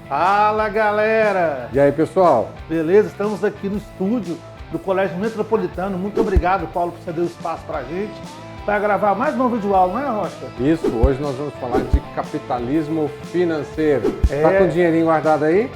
Fala, galera! E aí, pessoal? Beleza? Estamos aqui no estúdio do Colégio Metropolitano. Muito obrigado, Paulo, por ceder o espaço pra gente para gravar mais uma videoaula, não é, Rocha? Isso, hoje nós vamos falar de capitalismo financeiro. Tá com o dinheirinho guardado aí?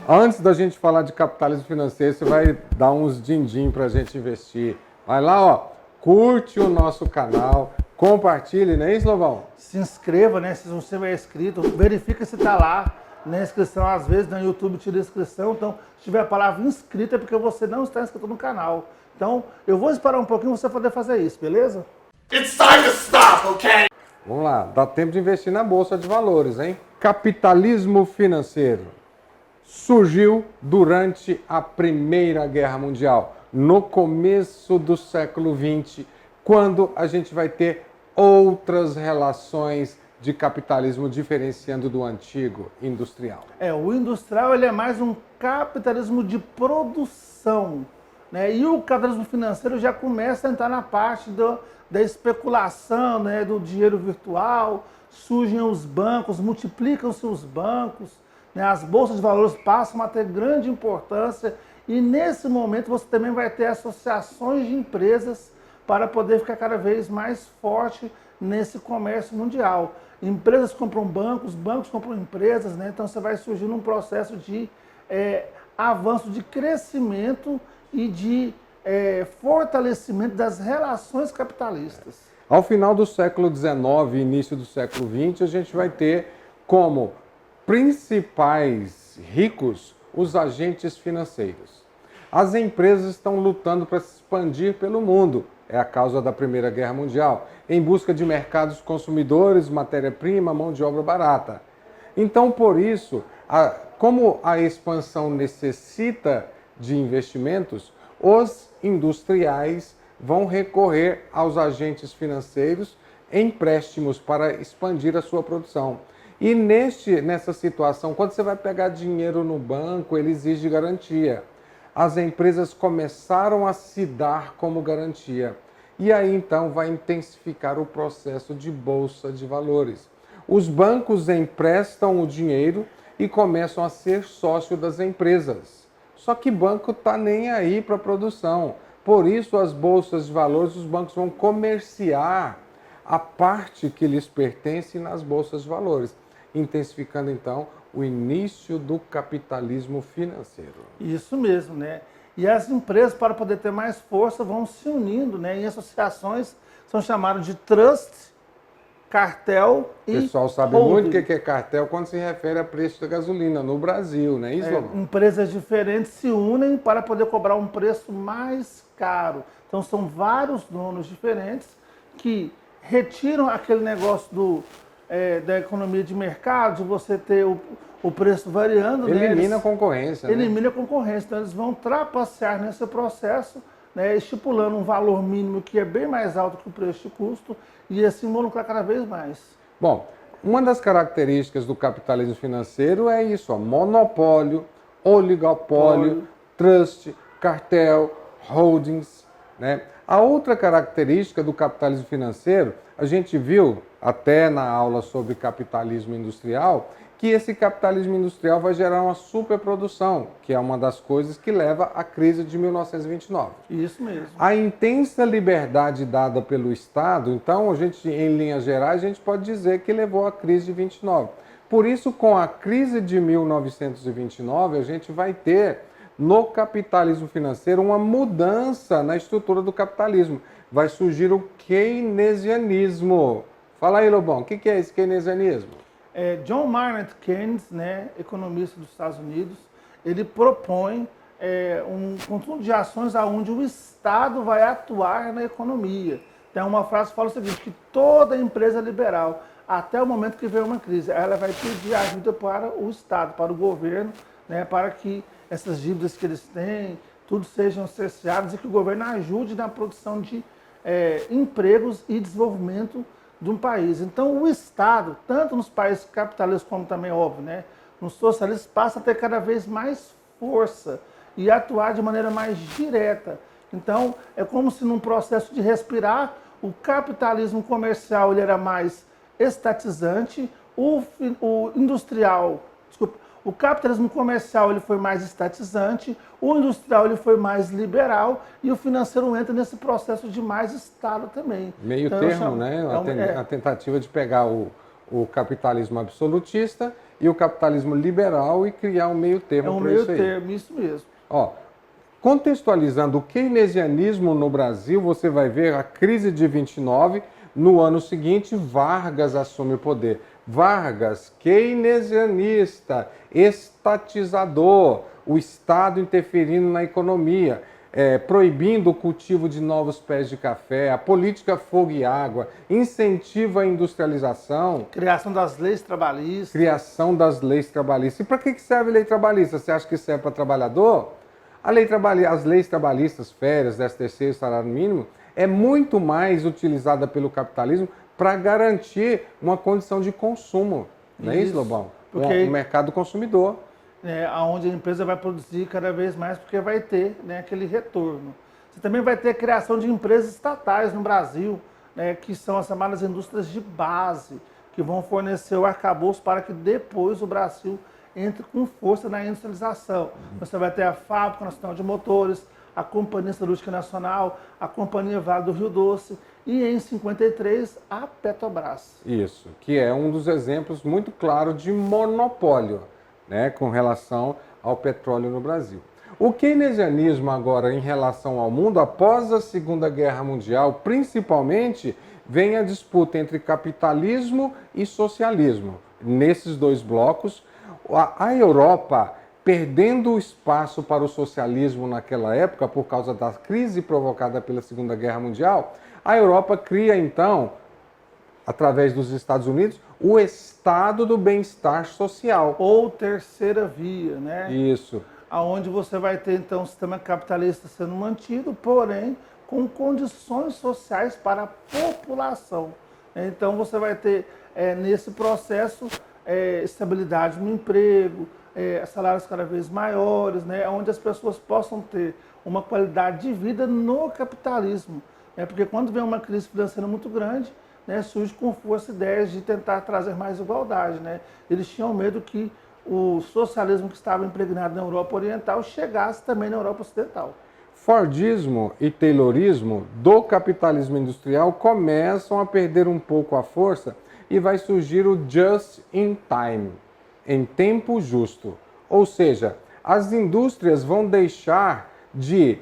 Antes da gente falar de capitalismo financeiro, você vai dar uns din-din pra gente investir. Vai lá, ó, curte o nosso canal, compartilhe, não é isso, Lobão? Se inscreva, né? Se você é inscrito, verifica se tá lá na inscrição. Às vezes no YouTube tira a inscrição, então se tiver a palavra inscrita é porque você não está inscrito no canal. Então eu vou esperar um pouquinho você poder fazer isso, beleza? It's time to stop, okay? Vamos lá, dá tempo de investir na Bolsa de Valores, hein? Capitalismo financeiro surgiu durante a Primeira Guerra Mundial, no começo do século XX, quando a gente vai ter outras relações de capitalismo diferenciando do antigo industrial. O industrial ele é mais um capitalismo de produção, né? E o capitalismo financeiro já começa a entrar na parte da especulação, né? Do dinheiro virtual, surgem os bancos, multiplicam-se os bancos, né? As bolsas de valores passam a ter grande importância e nesse momento você também vai ter associações de empresas para poder ficar cada vez mais forte nesse comércio mundial. Empresas compram bancos, bancos compram empresas, né? Então você vai surgir num processo de avanço, de crescimento e de fortalecimento das relações capitalistas. Ao final do século XIX e início do século XX, a gente vai ter como principais ricos os agentes financeiros. As empresas estão lutando para se expandir pelo mundo. É a causa da Primeira Guerra Mundial, em busca de mercados consumidores, matéria-prima, mão de obra barata. Então, por isso, como a expansão necessita de investimentos, os industriais vão recorrer aos agentes financeiros, empréstimos para expandir a sua produção. E nessa situação, quando você vai pegar dinheiro no banco, ele exige garantia. As empresas começaram a se dar como garantia. E aí, então, vai intensificar o processo de bolsa de valores. Os bancos emprestam o dinheiro e começam a ser sócio das empresas. Só que banco está nem aí para a produção. Por isso, as bolsas de valores, os bancos vão comerciar a parte que lhes pertence nas bolsas de valores, intensificando, então, o início do capitalismo financeiro. Isso mesmo, né? E as empresas, para poder ter mais força, vão se unindo, né? Em associações, são chamadas de trust, cartel e o pessoal sabe holding. muito o que é cartel quando se refere a preço da gasolina no Brasil, não é isso? Empresas diferentes se unem para poder cobrar um preço mais caro. Então são vários donos diferentes que retiram aquele negócio da economia de mercado, de você ter o preço variando. Elimina a concorrência. Elimina a concorrência. Então eles vão trapacear nesse processo, né, estipulando um valor mínimo que é bem mais alto que o preço de custo e assim vão lucrar cada vez mais. Bom, uma das características do capitalismo financeiro é isso, ó, monopólio, oligopólio, trust, cartel, holdings, né? A outra característica do capitalismo financeiro, a gente viu até na aula sobre capitalismo industrial, que esse capitalismo industrial vai gerar uma superprodução, que é uma das coisas que leva à crise de 1929. Isso mesmo. A intensa liberdade dada pelo Estado, então, a gente, em linhas gerais, a gente pode dizer que levou à crise de 29. Por isso, com a crise de 1929, a gente vai ter no capitalismo financeiro uma mudança na estrutura do capitalismo. Vai surgir o keynesianismo. Fala aí, Lobão, o que é esse keynesianismo? John Maynard Keynes, né, economista dos Estados Unidos, ele propõe um conjunto de ações onde o Estado vai atuar na economia. Tem uma frase que fala o seguinte, que toda empresa liberal, até o momento que vem uma crise, ela vai pedir ajuda para o Estado, para o governo, né, para que essas dívidas que eles têm, tudo sejam cessadas e que o governo ajude na produção de empregos e desenvolvimento de um país. Então o Estado, tanto nos países capitalistas como também, óbvio, né, nos socialistas, passa a ter cada vez mais força e atuar de maneira mais direta. Então, é como se num processo de respirar, o capitalismo comercial ele era mais estatizante, o industrial, desculpa, o capitalismo comercial ele foi mais estatizante, o industrial ele foi mais liberal e o financeiro entra nesse processo de mais Estado também. Meio Então, termo, né? A tentativa de pegar o capitalismo absolutista e o capitalismo liberal e criar um meio termo para isso aí. É um meio termo, isso mesmo. Ó, contextualizando o keynesianismo no Brasil, você vai ver a crise de 29, no ano seguinte Vargas assume o poder. Vargas, keynesianista, estatizador, o Estado interferindo na economia, proibindo o cultivo de novos pés de café, a política fogo e água, incentiva a industrialização. Criação das leis trabalhistas. Criação das leis trabalhistas. E para que serve lei trabalhista? Você acha que serve para trabalhador? As leis trabalhistas, férias, 13º, salário mínimo, é muito mais utilizada pelo capitalismo para garantir uma condição de consumo. Não é isso, Lobão? Porque o mercado consumidor. Onde a empresa vai produzir cada vez mais, porque vai ter, né, aquele retorno. Você também vai ter a criação de empresas estatais no Brasil, né, que são as chamadas indústrias de base, que vão fornecer o arcabouço para que depois o Brasil entre com força na industrialização. Você vai ter a Fábrica Nacional de Motores, a Companhia Siderúrgica Nacional, a Companhia Vale do Rio Doce e, em 53, a Petrobras. Isso, que é um dos exemplos muito claros de monopólio, né, com relação ao petróleo no Brasil. O keynesianismo agora em relação ao mundo, após a Segunda Guerra Mundial, principalmente, vem a disputa entre capitalismo e socialismo. Nesses dois blocos, a Europa, perdendo o espaço para o socialismo naquela época, por causa da crise provocada pela Segunda Guerra Mundial, a Europa cria então, através dos Estados Unidos, o Estado do Bem-Estar Social. Ou terceira via, né? Isso. Onde você vai ter, então, o sistema capitalista sendo mantido, porém, com condições sociais para a população. Então, você vai ter, nesse processo, estabilidade no emprego, salários cada vez maiores, né? Onde as pessoas possam ter uma qualidade de vida no capitalismo. Porque quando vem uma crise financeira muito grande, né, surge com força ideias de tentar trazer mais igualdade, né? Eles tinham medo que o socialismo que estava impregnado na Europa Oriental chegasse também na Europa Ocidental. Fordismo e Taylorismo do capitalismo industrial começam a perder um pouco a força e vai surgir o just in time, em tempo justo. Ou seja, as indústrias vão deixar de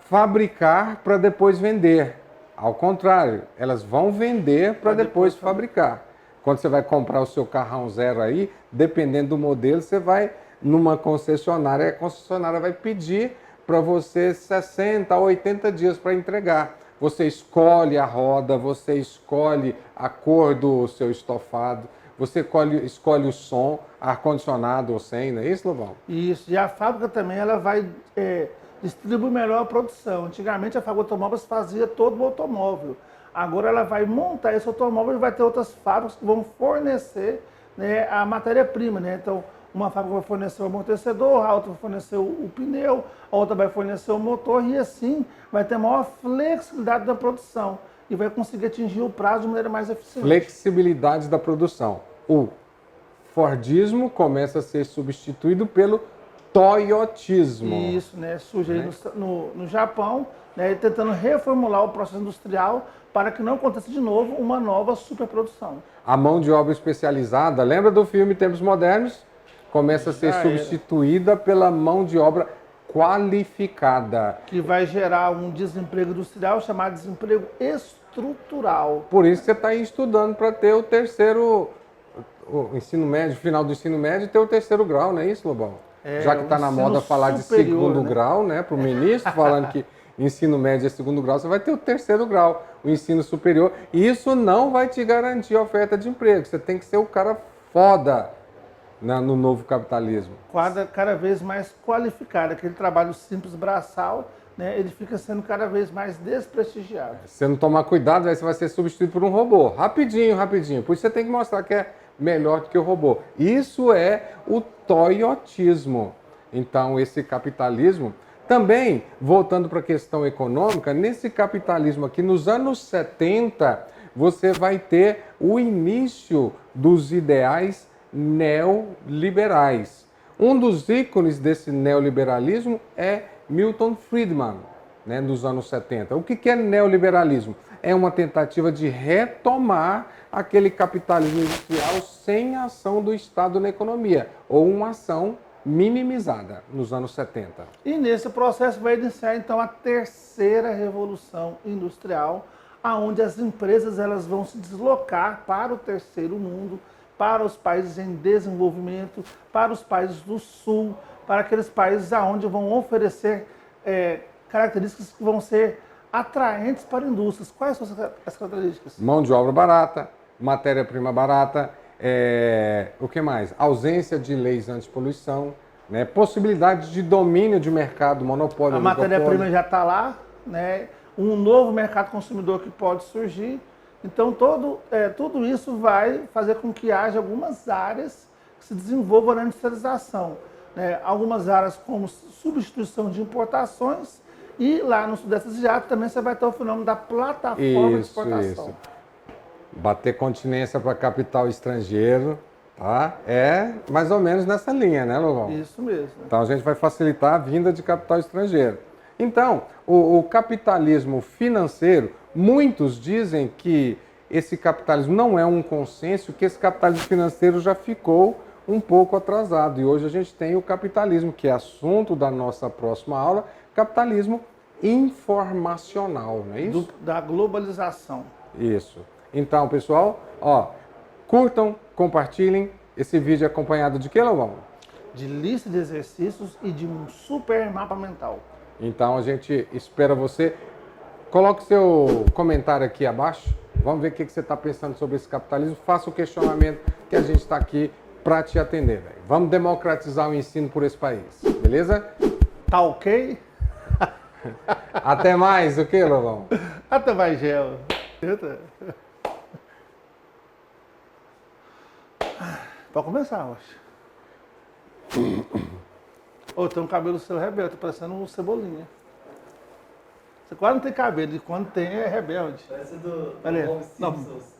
fabricar para depois vender. Ao contrário, elas vão vender para depois fabricar. Quando você vai comprar o seu carrão zero aí, dependendo do modelo, você vai numa concessionária, a concessionária vai pedir para você 60 a 80 dias para entregar. Você escolhe a roda, você escolhe a cor do seu estofado, você escolhe o som, ar-condicionado ou sem, não é isso, Lobão? Isso, e a fábrica também ela vai distribuir melhor a produção. Antigamente a fábrica de automóveis fazia todo o automóvel. Agora ela vai montar esse automóvel e vai ter outras fábricas que vão fornecer, né, a matéria-prima, né? Então, uma fábrica vai fornecer o amortecedor, a outra vai fornecer o pneu, a outra vai fornecer o motor e assim vai ter maior flexibilidade da produção e vai conseguir atingir o prazo de maneira mais eficiente. Flexibilidade da produção. O Fordismo começa a ser substituído pelo Toyotismo. Isso, né? Surge aí no Japão, né, tentando reformular o processo industrial para que não aconteça de novo uma nova superprodução. A mão de obra especializada, lembra do filme Tempos Modernos? Começa a ser substituída pela mão de obra qualificada. Que vai gerar um desemprego industrial chamado desemprego estrutural. Por isso que você está aí estudando para ter o terceiro, o ensino médio, final do ensino médio, ter o terceiro grau, não é isso, Lobão? Já que está na moda falar de segundo grau, né? Para o ministro, falando que ensino médio é segundo grau, você vai ter o terceiro grau, o ensino superior. E isso não vai te garantir a oferta de emprego. Você tem que ser o cara foda no novo capitalismo. Cada vez mais qualificado. Aquele trabalho simples, braçal, né, ele fica sendo cada vez mais desprestigiado. Se você não tomar cuidado, aí você vai ser substituído por um robô. Rapidinho, rapidinho. Por isso você tem que mostrar que é melhor do que o robô. Isso é o toyotismo. Então, esse capitalismo Também, voltando para a questão econômica, nesse capitalismo aqui, nos anos 70, você vai ter o início dos ideais neoliberais. Um dos ícones desse neoliberalismo é Milton Friedman, né, nos anos 70. O que é neoliberalismo? É uma tentativa de retomar aquele capitalismo industrial sem ação do Estado na economia, ou uma ação minimizada nos anos 70. E nesse processo vai iniciar então a terceira revolução industrial, aonde as empresas elas vão se deslocar para o terceiro mundo, para os países em desenvolvimento, para os países do sul, para aqueles países aonde vão oferecer características que vão ser atraentes para indústrias. Quais são as características? Mão de obra barata, matéria-prima barata, o que mais? Ausência de leis antipoluição, né? Possibilidade de domínio de mercado, monopólio. A matéria-prima já está lá, né? Um novo mercado consumidor que pode surgir. Então, tudo isso vai fazer com que haja algumas áreas que se desenvolvam na industrialização. Né? Algumas áreas como substituição de importações e lá no Sudeste Asiático também você vai ter o fenômeno da plataforma de exportação. Isso. Bater continência para capital estrangeiro, tá? É mais ou menos nessa linha, né, Lovão? Isso mesmo. Então a gente vai facilitar a vinda de capital estrangeiro. Então, o capitalismo financeiro, muitos dizem que esse capitalismo não é um consenso, que esse capitalismo financeiro já ficou um pouco atrasado. E hoje a gente tem o capitalismo, que é assunto da nossa próxima aula, capitalismo informacional, não é isso? Da globalização. Isso. Então, pessoal, curtam, compartilhem. Esse vídeo é acompanhado de que, Lovão? De lista de exercícios e de um super mapa mental. Então, a gente espera você. Coloque seu comentário aqui abaixo. Vamos ver o que você está pensando sobre esse capitalismo. Faça o questionamento que a gente está aqui para te atender. Véio. Vamos democratizar o ensino por esse país. Beleza? Tá ok? Até mais, o que, Lovão? Até mais, Gel. Pode começar, hoje. Tem um cabelo seu rebelde, tá parecendo um Cebolinha. Você quase não tem cabelo, e quando tem é rebelde. Parece do Olha aí. Homer Não. Simpsons.